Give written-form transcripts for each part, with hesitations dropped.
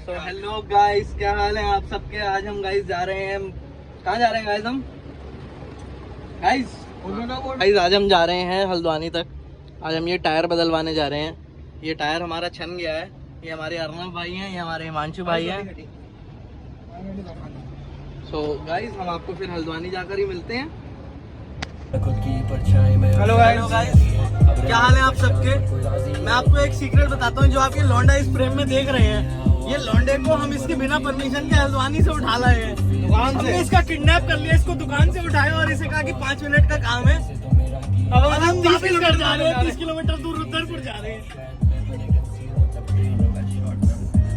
तो hello guys, क्या हाल है आप सबके। आज हम गाइस जा रहे हैं, कहाँ जा रहे हैं गाइस हम? गाइस आज हम जा रहे हैं हल्द्वानी तक। आज हम ये टायर बदलवाने जा रहे हैं। ये टायर हमारा छन गया है। ये हमारे अर्नब भाई हैं, ये हमारे हिमांशु भाई हैं। सो गाइस हम आपको फिर हल्द्वानी जाकर ही मिलते हैं। हेलो गाइस, क्या हाल है आप सबके। मैं आपको एक सीक्रेट बताता हूँ। जो आप ये लौंडा इस फ्रेम में देख रहे हैं, ये लौंडे को हम इसके बिना परमिशन के हल्द्वानी से उठा लाए हैं। हमने इसका किडनैप कर लिया, इसको दुकान से उठाया और इसे कहा कि 5 मिनट का काम है। अब हम 30 किलोमीटर जा रहे हैं, 30 किलोमीटर दूर रुद्रपुर जा रहे हैं।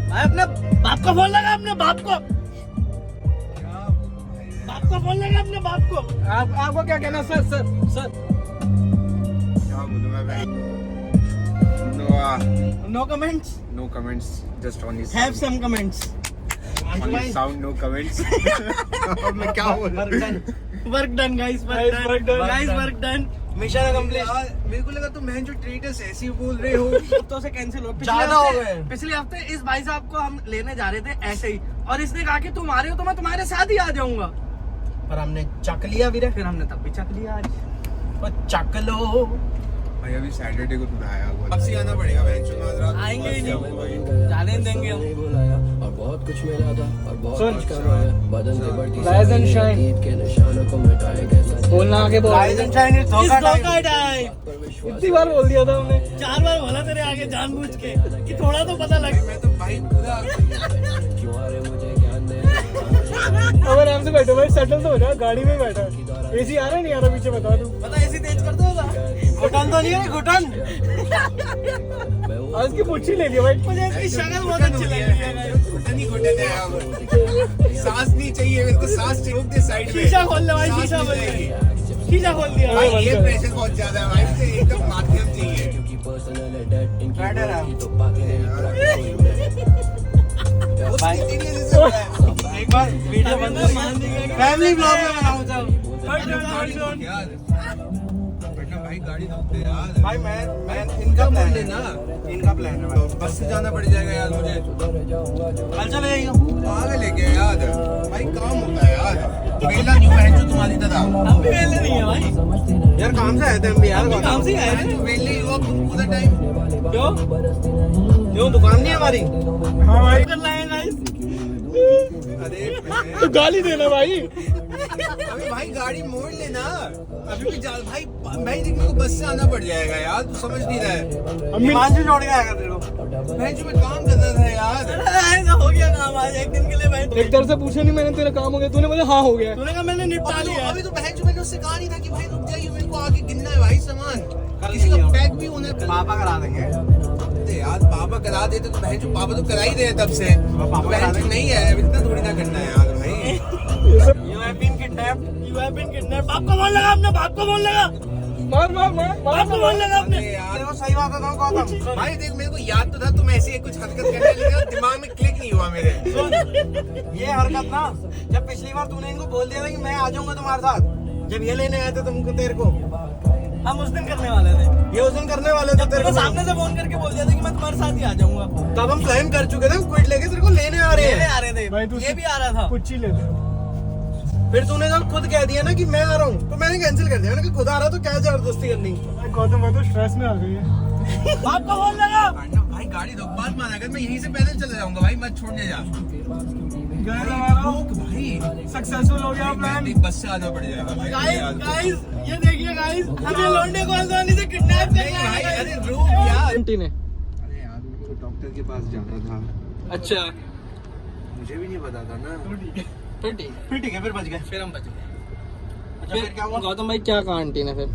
भाई अपने बाप को फोन लगा, अपने बाप को फोन लगा, अपने बाप को। आपको क्या कहना सर? सर क्या बोलूं मैं? No comments, no comments, just only have some comments. only sound, no comments. अब मैं क्या बोलूं? Work done guys, work done, mission accomplished. मेरे को लगा तुम बहन जो ट्रीटस ऐसी ही बोल रहे हो। तो से कैंसिल हो, ज्यादा हो गए। पिछले हफ्ते इस भाई साहब को हम लेने जा रहे थे ऐसे ही, और इसने कहा कि तुम आ रहे हो तो मैं तुम्हारे साथ ही आ जाऊंगा। पर हमने चक लिया वीरे, फिर हमने तब भी चक लिया आज। तो चक लो भाई, अभी सैटरडे को तो आया हुआ, अब से आना पड़ेगा बहन चो। आएंगे ही नहीं, जाने देंगे हम। और बहुत कुछ मिला था और बहुत कुछ करवाया, बदन से बढ़ती Rise and shine। ईद के निशानों को मिटाए कैसा बोलना आगे बोल। Rise and shine is धोखा टाइम। इतनी बार बोल दिया था हमने, 4 बार बोला तेरे आगे जानबूझ के कि थोड़ा तो पता लगे। मैं तो भाई पूरा क्यों आ रहे मुझे ज्ञान दे। अब आराम से बैठो भाई, सेटल तो हो जा। गाड़ी में बैठा, एसी आ रहा नहीं आ रहा पीछे, बता दूं। पता एसी तेज कर दो, घुटन तो नहीं है, घुटन। आज की पूछी ले लिया भाई, मुझे इसकी शक्ल बहुत अच्छी लग रही है। घुटन ही घुटन है अब। सांस नहीं चाहिए मेरे को, सांस चाहिए दे साइड में। शीशा खोल ले भाई, शीशा खोल ले। शीशा खोल दिया भाई, ये प्रेशर बहुत ज्यादा है भाई, मुझे एकदम माध्यम चाहिए। क्योंकि पर्सनल है डेट इनकी बैठे रहो। तो बाकी भाई एक बार वीडियो बंद फैमिली ब्लॉग में बनाऊं सब। भाई गाड़ी धोते यार। भाई मैं इनका प्लान है ना, इनका प्लान है भाई। बस से जाना पड़ जाएगा यार मुझे। कल चले जाइए, आगे लेके यार भाई, काम होता है यार। मेला न्यू है जो तुम्हारी तरह। हम भी वेले नहीं है भाई यार काम से आए थे हम भी यार। काम से आए थे। वेले ही हुआ पूरा टाइम। क्यों दुकान नहीं है हमारी? हाँ भाई कर लाए गाइस। अरे गाली देना भाई। अभी भाई गाड़ी मोड़ लेना अभी भी भाई भाई मेरे को बस से आना पड़ जाएगा यार, तू समझ नहीं रहा है। हिमांशु से जोड़ के आएगा तेरे को। भाई जो मैं काम करना था यार। ऐसा हो गया काम आज, एक दिन के लिए भाई। एक तरह से पूछा नहीं मैंने, तेरा काम हो गया? तूने बोला हाँ हो गया। तूने कहा मैंने निपटा लिया। अभी तो बहन जो मैंने उससे कहा नहीं था कि भाई रुक जाइए, मेरे को आगे गिनना है भाई सामान। किसी का पैक भी होना है। पापा करा देंगे यार। पापा करा देते तो बहन जो, पापा तो करा ही रहे तब से। बहन जो नहीं है, इतना थोड़ी ना करना है यार भाई। You have been kidnapped. You have been kidnapped. बाप को बोल लगा, अपने बाप को बोल लगा। मार बाप को बोल लगा अपने। तेरे को सही बात बताऊं गौतम भाई, देख मेरे को याद तो था तुम ऐसे कुछ हरकत करने लगे, दिमाग में क्लिक नहीं हुआ मेरे। ये हरकत ना, जब पिछली बार तूने इनको बोल दिया था कि मैं आ जाऊंगा तुम्हारे साथ, जब ये लेने आए थे तुमको, तेरे को हम उस दिन करने वाले थे। ये उस दिन करने वाले थे, तेरे को सामने से फोन करके बोल दिया था कि मैं तुम्हारे साथ ही आ जाऊंगा। तब हम प्लान कर चुके थे, क्विट लेके तेरे को लेने आ रहे थे। ये भी आ रहा था, कुछ ही लेते। फिर तूने जब खुद कह दिया ना कि मैं आ रहा हूँ, तो मैंने कैंसिल कर दिया। मैंने कहा खुद आ रहा तो क्या जबरदस्ती करनी। गौतम भाई तो स्ट्रेस में आ गई है। बाप को बोल लगा। भाई गाड़ी रोक, बात माना कर, मैं यहीं से पैदल चले जाऊंगा भाई, मत छोड़ने जा। रोक भाई, सक्सेसफुल हो गया प्लान। बस से आना पड़ जाएगा भाई। गाइस ये देखिए गाइस, हमें लौंडे को हल्द्वानी से किडनैप कर लिया भाई, है। अरे रुक यार। आंटी ने, अरे यार मेरे को डॉक्टर के पास जाना था। अच्छा मुझे भी नहीं पता था ना। फिर ठीक है, फिर बच गए, फिर हम बच गए। अच्छा फिर क्या हुआ? गौतम भाई क्या कहा आंटी ने फिर?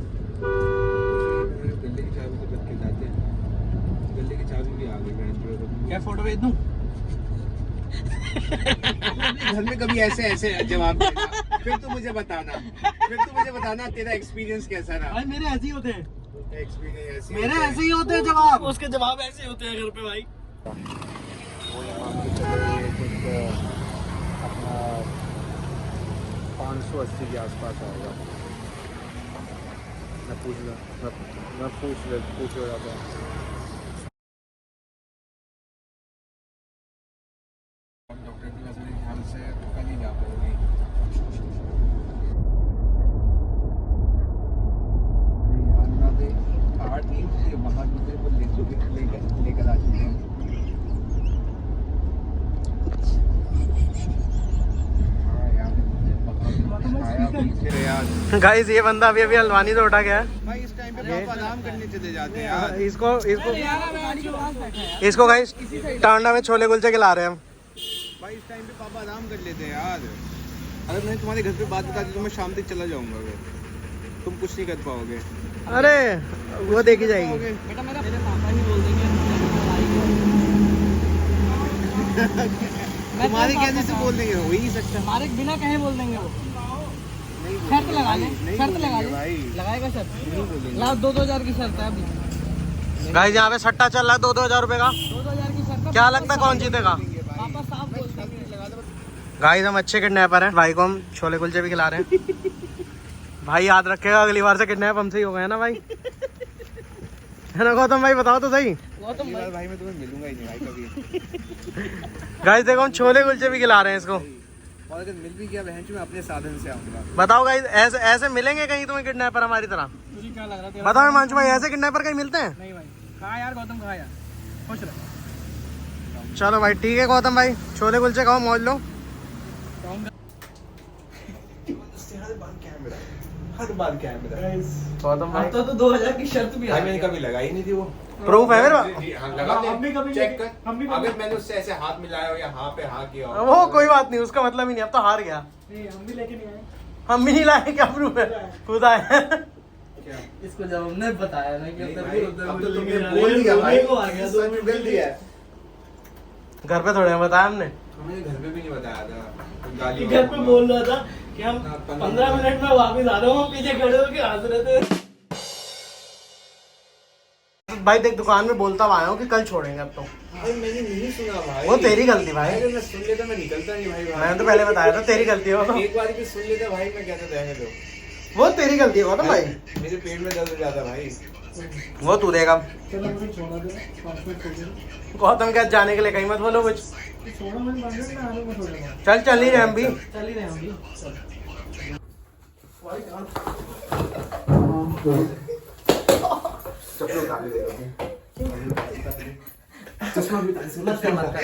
गले की चाबी तो रख के जाते हैं, गले की चाबी भी आ गई। क्या फोटो भेज दूं? घर में कभी ऐसे जवाब देना, फिर तू मुझे बताना तेरा एक्सपीरियंस कैसा रहा। भाई मेरे ऐसे ही होते हैं, एक्सपीरियंस मेरे ऐसे ही होते हैं जवाब, उसके जवाब ऐसे ही होते हैं घर पे भाई। अपना 580 के आसपास आएगा। मैं पूछ रहा था। है तो कल ही जा पाओगे। कार्ड नहीं ये वहाँ दूसरे को लेकर आ चुके हैं। गाइस ये बंदा अभी अभी हल्द्वानी से उठा गया है। भाई इस टाइम पे पापा आराम करने चले जाते हैं यार। इसको गाइस टांडा में छोले कुलचे खिला रहे हैं हम। भाई इस टाइम पे पापा आराम कर लेते हैं यार। अगर मैंने तुम्हारे घर पे बात बता दी तो मैं शाम तक चला जाऊंगा। अगर तुम कुछ नहीं कर पाओगे। अरे वो देखी जाएगी। बेटा मेरे पापा ही बोल देंगे तुम्हारे कहने से बोल देंगे, हो ही नहीं सकता। हमारे बिना कहे बोल देंगे वो। शर्त लगा ले, शर्त लगा ले। भाई लगाएगा शर्त? नहीं बोलेंगे। लास्ट 2-2 हज़ार की शर्त है अभी। गाइस यहाँ पे सट्टा चल रहा है 2-2 हज़ार रुपए का। 2-2 हज़ार की शर्त है। क्या लगता है कौन जीतेगा? पापा साफ बोल देंगे। गाइस हम अच्छे किडनैपर हैं। भाई को हम छोले कुलचे भी खिला रहे हैं। भाई याद रखेगा अगली बार से किडनैप हमसे ही हो गया ना भाई। है ना गौतम भाई, बताओ तो सही। गौतम भाई भाई मैं तुम्हें मिलूंगा ही नहीं भाई कभी। गाइस देखो हम छोले कुलचे भी खिला रहे हैं इसको। और अगर मिल भी गया बहन मैं अपने साधन से आऊंगा। बताओ गाइस ऐसे ऐसे मिलेंगे कहीं तुम्हें किडनैपर हमारी तरह? तुझे क्या लग रहा है? बताओ हिमांशु भाई, ऐसे किडनैपर कहीं मिलते हैं? नहीं भाई, कहा यार गौतम, कहा यार। खुश रह। चलो भाई ठीक है गौतम भाई, छोले कुलचे खाओ, मौज लो। हर बार कैमरा गौतम भाई तो 2,000 की शर्त भी भाई मैंने कभी लगाई नहीं थी वो। प्रूफ है मेरे हाँ, लगा ले। हम भी कभी चेक कर। हम भी अगर मैंने उससे ऐसे हाथ मिलाया हो या हाँ पे हाँ किया हो। वो कोई बात नहीं, उसका मतलब ही नहीं, अब तो हार गया। नहीं, हम भी लेके नहीं आए। हम भी नहीं लाए, क्या प्रूफ है? खुद आए। क्या? इसको जब हमने बताया ना कि नहीं अंदर भाई, भी अब उधर तो भी तुमने लेके बोल दिया भाई। को आ गया, सच में बोल दिया। घर पे थोड़े बताया हमने। हमें घर पे भी नहीं बताया था। गाली घर पे बोल रहा था कि हम हाँ, 15 मिनट में वापस आ रहा हूँ, पीछे खड़े होकर हंस रहे थे। भाई देख दुकान में बोलता हुआ आया हूँ कि कल छोड़ेंगे अब तो। भाई मैंने नहीं सुना भाई। वो तेरी गलती भाई। अगर मैं सुन लेता मैं निकलता नहीं भाई। मैंने तो पहले बताया था तेरी गलती है वो। एक बार भी सुन लेता भाई मैं कहता रहने दो। वो तेरी गलती है गौतम भाई। मेरे पेट में दर्द हो जाता भाई। वो तू देगा। चलो मुझे छोड़ा दे, 5 मिनट छोड़ दे। गौतम क्या जाने के लिए कहीं मत बोलो कुछ। छोड़ा मैंने 5 मिनट में आने में छोड़ेगा। चल ही रहे हम भी। चल ही रहे हम भी।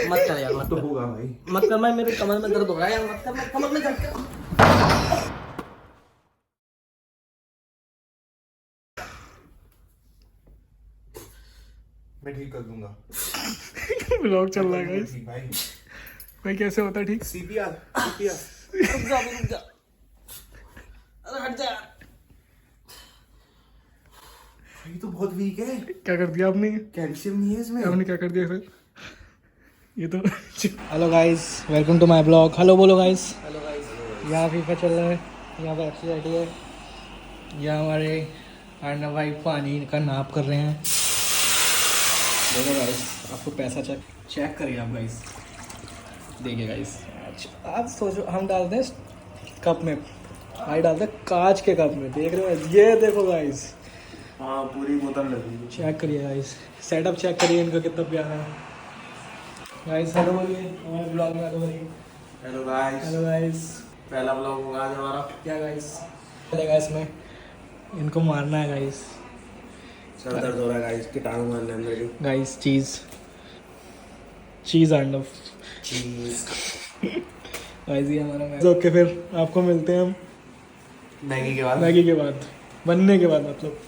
मत कर यार, मत तो होगा भाई। मत कर। मैं मेरे कमर में दर्द हो रहा है यार, मत कर, मत कमर में दर्द। मैं ठीक कर दूंगा। व्लॉग चल रहा है गाइस। ठीक भाई। भाई कैसे होता है ठीक? सीपीआर रुक जा। अरे हट जा यार। ये तो बहुत वीक है। क्या कर दिया आपने? कैल्शियम नहीं है इसमें। आपने क्या कर दिया सर? ये तो hello guys, welcome to my blog. Hello बोलो गाइस। Hello guys. यहाँ फीफा चल रहा है, यहाँ पे एफसी बैठी है, यहाँ हमारे अर्नव भाई पानी का नाप कर रहे हैं। देखो गाइस, आपको पैसा चेक करिए आप गाइस, देखिए गाइस। आप सोचो हम डालते हैं कप में, भाई डालते हैं कांच के कप में, देख रहे हो? ये देखो गाइस, हाँ पूरी बोतल लगी। चेक करिए गाइस, सेटअप चेक करिए इनका कितना प्यारा है गाइस। हेलो बोलिए हमारे ब्लॉग में, हेलो बोलिए। Hello guys. Hello guys. पहला ब्लॉग होगा आज हमारा। क्या गाइस? चले गाइस में इनको मारना है गाइस। सर दर्द हो रहा है गाइस, कीटाणु मारने अंदर की। गाइस चीज़ अर्नव गाइस, ये हमारा मैच। ओके फिर आपको मिलते हैं हम मैगी के बाद। मैगी के बाद, बनने के बाद मतलब।